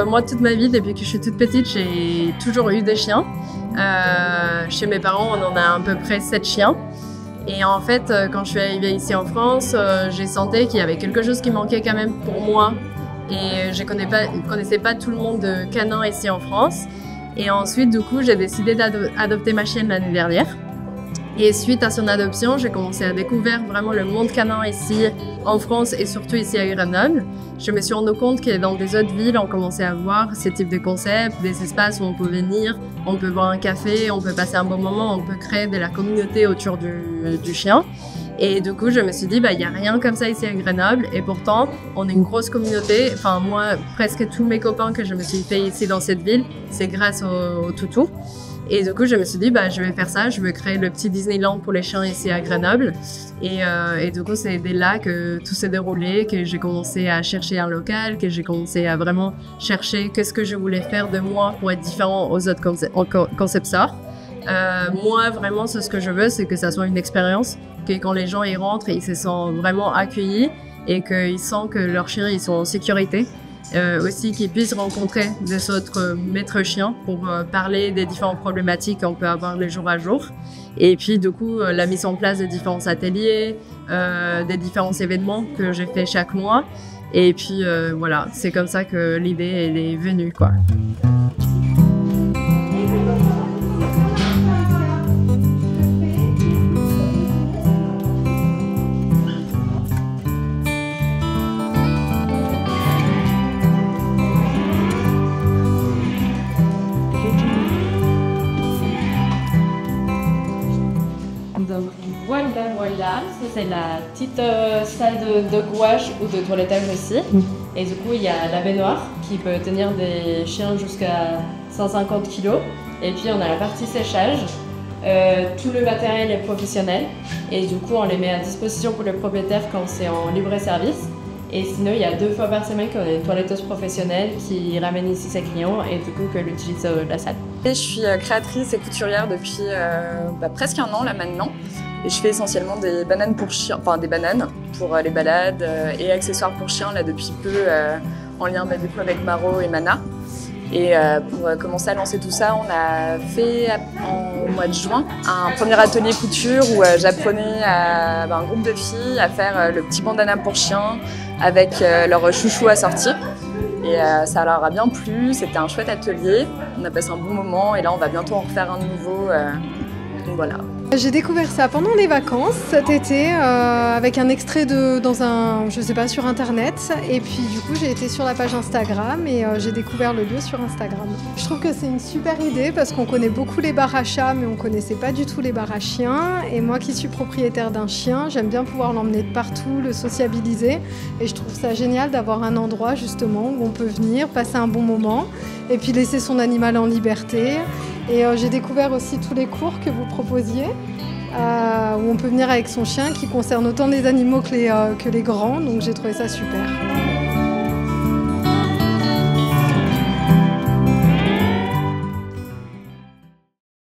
Moi, toute ma vie, depuis que je suis toute petite, j'ai toujours eu des chiens. Chez mes parents, on en a à peu près 7 chiens. Et en fait, quand je suis arrivée ici en France, j'ai senti qu'il y avait quelque chose qui manquait quand même pour moi. Et je connaissais pas tout le monde de canins ici en France. Et ensuite, du coup, j'ai décidé d'adopter ma chienne l'année dernière. Et suite à son adoption, j'ai commencé à découvrir vraiment le monde canin ici en France et surtout ici à Grenoble. Je me suis rendu compte que dans des autres villes, on commençait à voir ce type de concept, des espaces où on peut venir, on peut boire un café, on peut passer un bon moment, on peut créer de la communauté autour du chien. Et du coup, je me suis dit, il n'y a rien comme ça ici à Grenoble. Et pourtant, on est une grosse communauté. Enfin, moi, presque tous mes copains que je me suis fait ici dans cette ville, c'est grâce au toutou. Et du coup, je me suis dit, je vais faire ça, je vais créer le petit Disneyland pour les chiens ici à Grenoble. Et du coup, c'est dès là que tout s'est déroulé, que j'ai commencé à chercher un local, que j'ai commencé à vraiment chercher qu'est-ce que je voulais faire de moi pour être différent aux autres concepteurs. Moi, vraiment, ce que je veux, c'est que ça soit une expérience, que quand les gens y rentrent, ils se sentent vraiment accueillis et qu'ils sentent que leurs chiens ils sont en sécurité. Aussi qu'ils puissent rencontrer des autres maîtres chiens pour parler des différentes problématiques qu'on peut avoir les jours à jour. Et puis du coup, la mise en place de différents ateliers, des différents événements que j'ai fait chaque mois. Et puis voilà, c'est comme ça que l'idée elle est venue, quoi. Voilà, ça c'est la petite salle de gouache ou de toilettage aussi. Et du coup, il y a la baignoire qui peut tenir des chiens jusqu'à 150 kg. Et puis, on a la partie séchage. Tout le matériel est professionnel. Et du coup, on les met à disposition pour les propriétaires quand c'est en libre-service. Et sinon, il y a 2 fois par semaine qu'on a une toiletteuse professionnelle qui ramène ici ses clients et du coup, qu'elle utilise la salle. Et je suis créatrice et couturière depuis presque un an là maintenant. Et je fais essentiellement des bananes pour chiens, enfin des bananes pour les balades et accessoires pour chiens là depuis peu en lien du coup avec Maro et Mana. Et pour commencer à lancer tout ça, on a fait en mois de juin un premier atelier couture où j'apprenais à un groupe de filles à faire le petit bandana pour chiens avec leur chouchou assorti. Et ça leur a bien plu, c'était un chouette atelier, on a passé un bon moment et là on va bientôt en refaire un nouveau. Donc voilà. J'ai découvert ça pendant les vacances cet été avec un extrait je sais pas, sur internet, et puis du coup j'ai été sur la page Instagram et j'ai découvert le lieu sur Instagram. Je trouve que c'est une super idée parce qu'on connaît beaucoup les bars à chats mais on connaissait pas du tout les bars à chiens, et moi qui suis propriétaire d'un chien, j'aime bien pouvoir l'emmener de partout, le sociabiliser, et je trouve ça génial d'avoir un endroit justement où on peut venir, passer un bon moment et puis laisser son animal en liberté. Et j'ai découvert aussi tous les cours que vous proposiez, où on peut venir avec son chien, qui concerne autant les animaux que les grands, donc j'ai trouvé ça super.